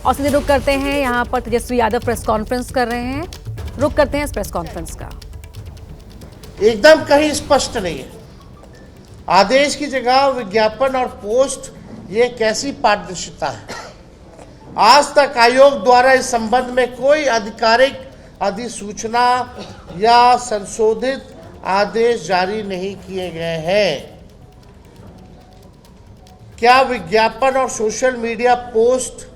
और सीधे रुक करते हैं यहाँ पर तेजस्वी यादव प्रेस कॉन्फ्रेंस कर रहे हैं। रुक करते हैं इस प्रेस कॉन्फ्रेंस का। एकदम कहीं स्पष्ट नहीं है। आदेश की जगह विज्ञापन और पोस्ट, ये कैसी पारदर्शिता है। आज तक आयोग द्वारा इस संबंध में कोई आधिकारिक अधिसूचना या संशोधित आदेश जारी नहीं किए गए हैं। क्या विज्ञापन और सोशल मीडिया पोस्ट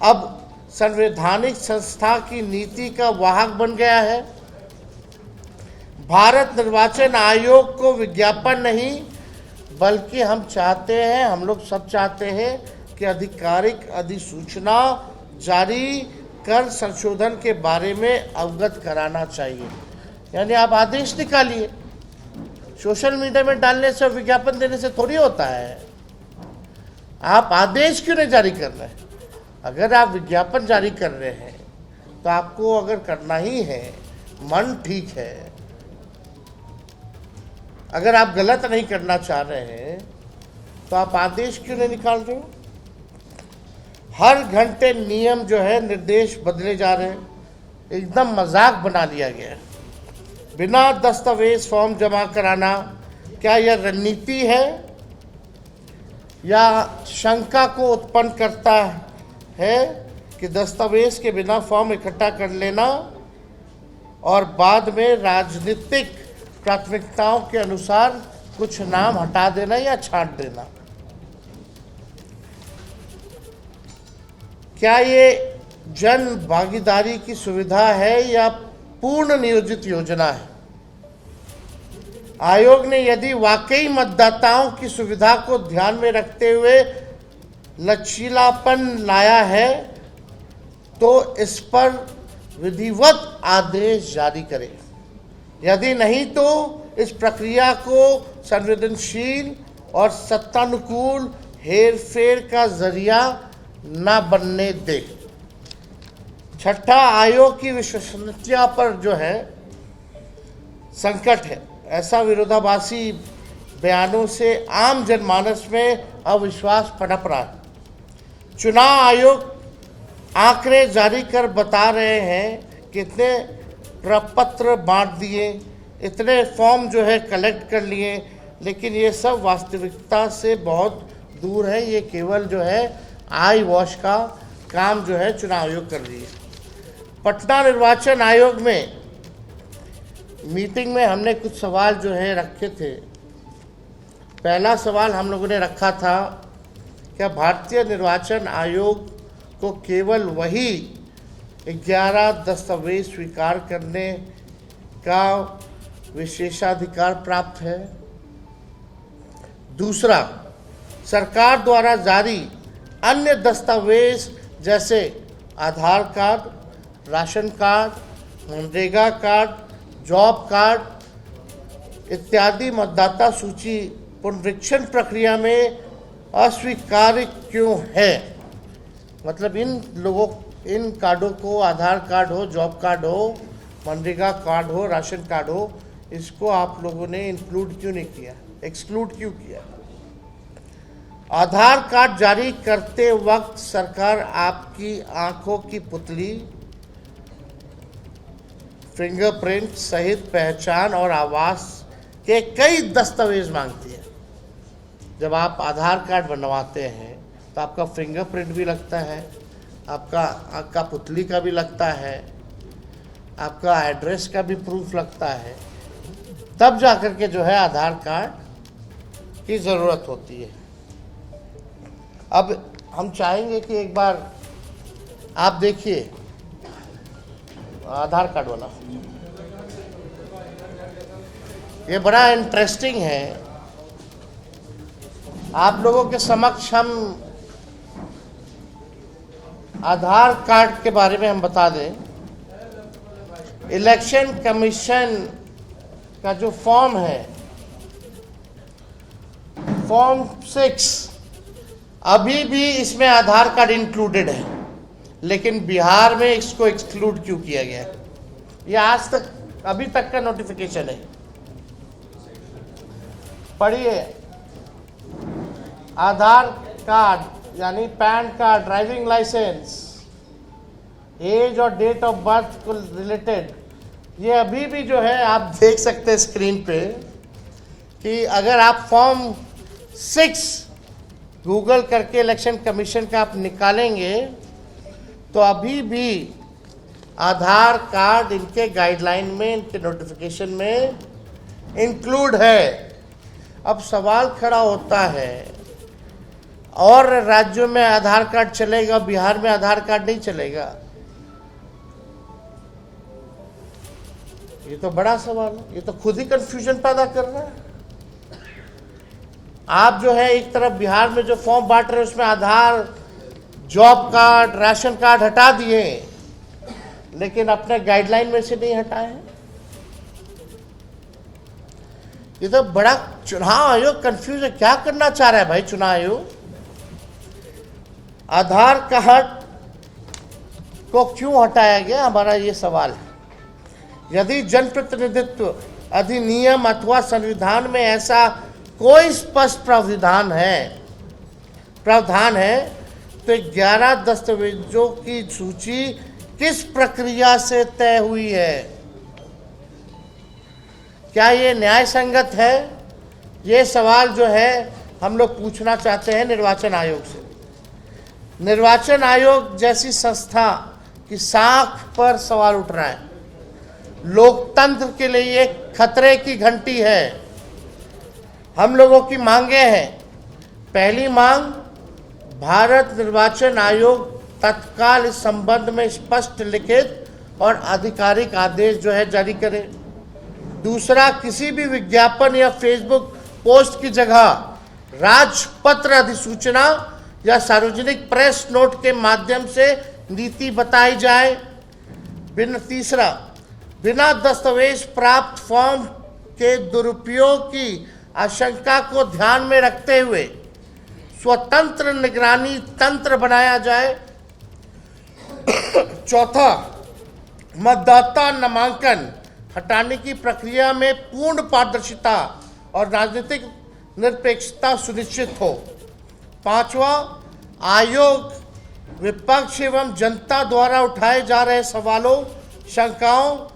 अब संवैधानिक संस्था की नीति का वाहक बन गया है? भारत निर्वाचन आयोग को विज्ञापन नहीं, बल्कि हम चाहते हैं, हम लोग सब चाहते हैं कि आधिकारिक अधिसूचना जारी कर संशोधन के बारे में अवगत कराना चाहिए। यानी आप आदेश निकालिए, सोशल मीडिया में डालने से, विज्ञापन देने से थोड़ी होता है। आप आदेश क्यों नहीं जारी कर रहे हैं? अगर आप विज्ञापन जारी कर रहे हैं तो आपको अगर करना ही है, मन ठीक है, अगर आप गलत नहीं करना चाह रहे हैं तो आप आदेश क्यों नहीं निकाल रहे हो? हर घंटे नियम जो है, निर्देश बदले जा रहे हैं, एकदम मजाक बना लिया गया है। बिना दस्तावेज फॉर्म जमा कराना, क्या यह रणनीति है या शंका को उत्पन्न करता है कि दस्तावेज के बिना फॉर्म इकट्ठा कर लेना और बाद में राजनीतिक प्राथमिकताओं के अनुसार कुछ नाम हटा देना या छांट देना? क्या ये जन भागीदारी की सुविधा है या पूर्ण नियोजित योजना है? आयोग ने यदि वाकई मतदाताओं की सुविधा को ध्यान में रखते हुए लचीलापन लाया है तो इस पर विधिवत आदेश जारी करे। यदि नहीं तो इस प्रक्रिया को संवेदनशील और सत्तानुकूल हेरफेर का जरिया न बनने दे। छठा, आयोग की विश्वसनीयता पर जो है संकट है। ऐसा विरोधाभासी बयानों से आम जनमानस में अविश्वास पनप रहा है। चुनाव आयोग आंकड़े जारी कर बता रहे हैं कितने प्रपत्र बांट दिए, इतने फॉर्म जो है कलेक्ट कर लिए, लेकिन ये सब वास्तविकता से बहुत दूर है। ये केवल जो है आई वॉश का काम जो है चुनाव आयोग कर रही है। पटना निर्वाचन आयोग में मीटिंग में हमने कुछ सवाल जो है रखे थे। पहला सवाल हम लोगों ने रखा था, क्या भारतीय निर्वाचन आयोग को केवल वही 11 दस्तावेज स्वीकार करने का विशेषाधिकार प्राप्त है? दूसरा, सरकार द्वारा जारी अन्य दस्तावेज जैसे Aadhaar card, ration card, MNREGA card, job card इत्यादि मतदाता सूची पुनरीक्षण प्रक्रिया में अस्वीकार्य क्यों है? मतलब इन कार्डों को, आधार कार्ड हो, जॉब कार्ड हो, मनरेगा कार्ड हो, राशन कार्ड हो, इसको आप लोगों ने इंक्लूड क्यों नहीं किया, एक्सक्लूड क्यों किया? आधार कार्ड जारी करते वक्त सरकार आपकी आंखों की पुतली, फिंगरप्रिंट सहित पहचान और आवास के कई दस्तावेज मांगती है। जब आप आधार कार्ड बनवाते हैं तो आपका फिंगरप्रिंट भी लगता है, आपका आँख का पुतली का भी लगता है, आपका एड्रेस का भी प्रूफ लगता है, तब जाकर के जो है आधार कार्ड की ज़रूरत होती है। अब हम चाहेंगे कि एक बार आप देखिए आधार कार्ड वाला, ये बड़ा इंटरेस्टिंग है। आप लोगों के समक्ष हम आधार कार्ड के बारे में हम बता दें। इलेक्शन कमीशन का जो फॉर्म है, फॉर्म 6, अभी भी इसमें आधार कार्ड इंक्लूडेड है, लेकिन बिहार में इसको एक्सक्लूड क्यों किया गया? ये आज तक, अभी तक का नोटिफिकेशन है, पढ़िए। आधार कार्ड यानी PAN card, driving licence, age और डेट ऑफ बर्थ को रिलेटेड, ये अभी भी जो है आप देख सकते हैं स्क्रीन पे कि अगर आप फॉर्म 6 गूगल करके इलेक्शन कमीशन का आप निकालेंगे तो अभी भी आधार कार्ड इनके गाइडलाइन में, इनके नोटिफिकेशन में इंक्लूड है। अब सवाल खड़ा होता है, और राज्यों में आधार कार्ड चलेगा, बिहार में आधार कार्ड नहीं चलेगा? ये तो बड़ा सवाल है, ये तो खुद ही कंफ्यूजन पैदा कर रहा है। आप जो है एक तरफ बिहार में जो फॉर्म बांट रहे हैं उसमें आधार, जॉब कार्ड, राशन कार्ड हटा दिए, लेकिन अपने गाइडलाइन में से नहीं हटाए हैं। ये तो बड़ा, चुनाव आयोग कंफ्यूज है, क्या करना चाह रहा है भाई चुनाव आयोग? आधार कार्ड को क्यों हटाया गया, हमारा ये सवाल है। यदि जनप्रतिनिधित्व अधिनियम अथवा संविधान में ऐसा कोई स्पष्ट प्रावधान है तो 11 दस्तावेजों की सूची किस प्रक्रिया से तय हुई है? क्या ये न्याय संगत है? ये सवाल जो है हम लोग पूछना चाहते हैं निर्वाचन आयोग से। निर्वाचन आयोग जैसी संस्था की साख पर सवाल उठ रहा है। लोकतंत्र के लिए एक खतरे की घंटी है। हम लोगों की मांगे हैं। पहली मांग, भारत निर्वाचन आयोग तत्काल इस संबंध में स्पष्ट लिखित और आधिकारिक आदेश जो है जारी करे। दूसरा, किसी भी विज्ञापन या फेसबुक पोस्ट की जगह राजपत्र अधिसूचना या सार्वजनिक प्रेस नोट के माध्यम से नीति बताई जाए। तीसरा, बिना दस्तावेज प्राप्त फॉर्म के दुरुपयोग की आशंका को ध्यान में रखते हुए स्वतंत्र निगरानी तंत्र बनाया जाए। चौथा, मतदाता नामांकन हटाने की प्रक्रिया में पूर्ण पारदर्शिता और राजनीतिक निरपेक्षता सुनिश्चित हो। पांचवा, आयोग विपक्ष एवं जनता द्वारा उठाए जा रहे सवालों, शंकाओं,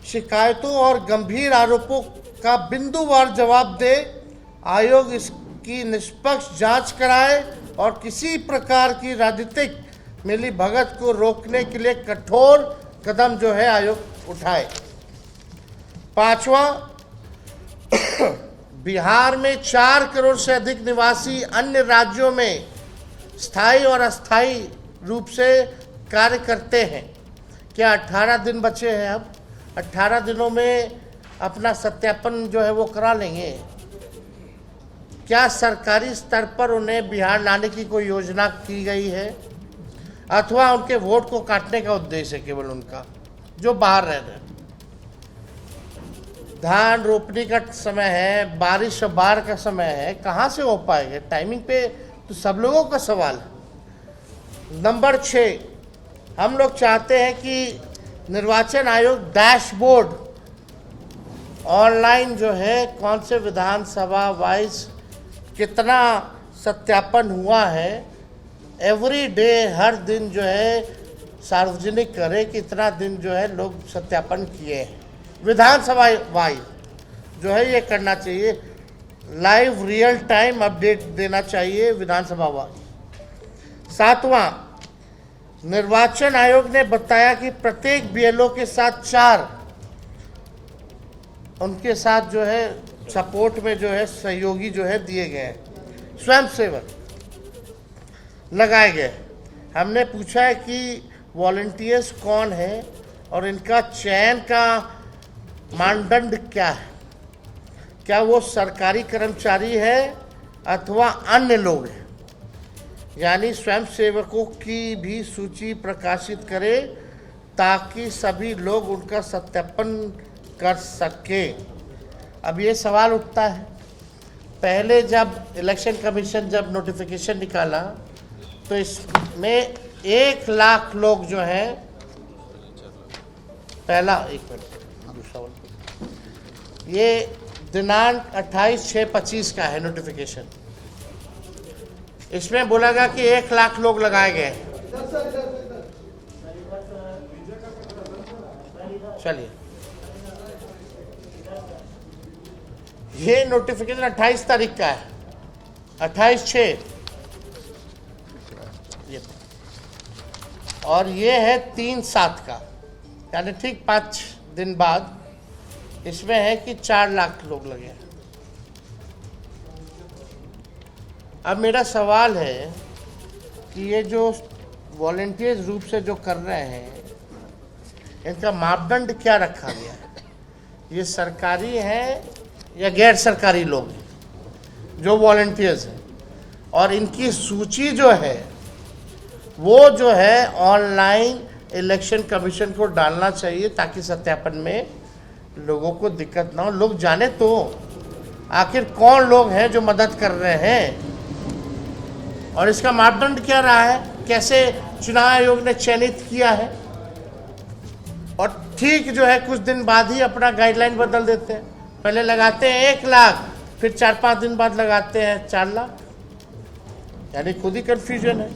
शिकायतों और गंभीर आरोपों का बिंदुवार जवाब दे। आयोग इसकी निष्पक्ष जांच कराए और किसी प्रकार की राजनीतिक मिलीभगत को रोकने के लिए कठोर कदम जो है आयोग उठाए। पांचवा, बिहार में 4 करोड़ से अधिक निवासी अन्य राज्यों में स्थायी और अस्थायी रूप से कार्य करते हैं। क्या 18 दिन बचे हैं? अब 18 दिनों में अपना सत्यापन जो है वो करा लेंगे? क्या सरकारी स्तर पर उन्हें बिहार लाने की कोई योजना की गई है, अथवा उनके वोट को काटने का उद्देश्य है केवल उनका, जो बाहर रह रहे हैं? धान रोपने का समय है, बारिश और बाढ़ का समय है, कहाँ से हो पाएंगे टाइमिंग पे? तो सब लोगों का सवाल है। नंबर 6, हम लोग चाहते हैं कि निर्वाचन आयोग डैशबोर्ड ऑनलाइन जो है कौन से विधानसभा वाइज कितना सत्यापन हुआ है, एवरी डे, हर दिन जो है सार्वजनिक करे कि इतना दिन जो है लोग सत्यापन किए हैं। विधानसभा वाइज जो है ये करना चाहिए। लाइव रियल टाइम अपडेट देना चाहिए विधानसभा वाइज। 7वां, निर्वाचन आयोग ने बताया कि प्रत्येक बीएलओ के साथ 4 उनके साथ जो है सपोर्ट में जो है सहयोगी जो है दिए गए हैं, स्वयंसेवक लगाए गए। हमने पूछा है कि वॉलंटियर्स कौन है और इनका चयन का मानदंड क्या है? क्या वो सरकारी कर्मचारी है अथवा अन्य लोग हैं? यानी स्वयंसेवकों की भी सूची प्रकाशित करें ताकि सभी लोग उनका सत्यापन कर सके। अब ये सवाल उठता है, पहले जब इलेक्शन कमीशन जब नोटिफिकेशन निकाला तो इसमें 1 लाख लोग जो हैं, पहला, एक मिनट, दूसरा ये दिनांक 28/6/25 का है नोटिफिकेशन। इसमें बोला गया कि 1 लाख लोग लगाए गए। चलिए, ये नोटिफिकेशन 28 तारीख का है, 28/6 ये, और ये है 3/7 का, यानी ठीक 5 दिन बाद इसमें है कि 4 लाख लोग लगे हैं। अब मेरा सवाल है कि ये जो वॉलंटियर्स रूप से जो कर रहे हैं, इनका मापदंड क्या रखा गया है? ये सरकारी हैं या गैर सरकारी लोग हैं जो वॉलंटियर्स हैं? और इनकी सूची जो है वो जो है ऑनलाइन इलेक्शन कमीशन को डालना चाहिए, ताकि सत्यापन में लोगों को दिक्कत ना हो, लोग जाने तो आखिर कौन लोग हैं जो मदद कर रहे हैं, और इसका मापदंड क्या रहा है, कैसे चुनाव आयोग ने चयनित किया है। और ठीक जो है कुछ दिन बाद ही अपना गाइडलाइन बदल देते हैं, पहले लगाते हैं 1 लाख, फिर 4-5 दिन बाद लगाते हैं 4 लाख, यानी खुद ही कन्फ्यूजन है।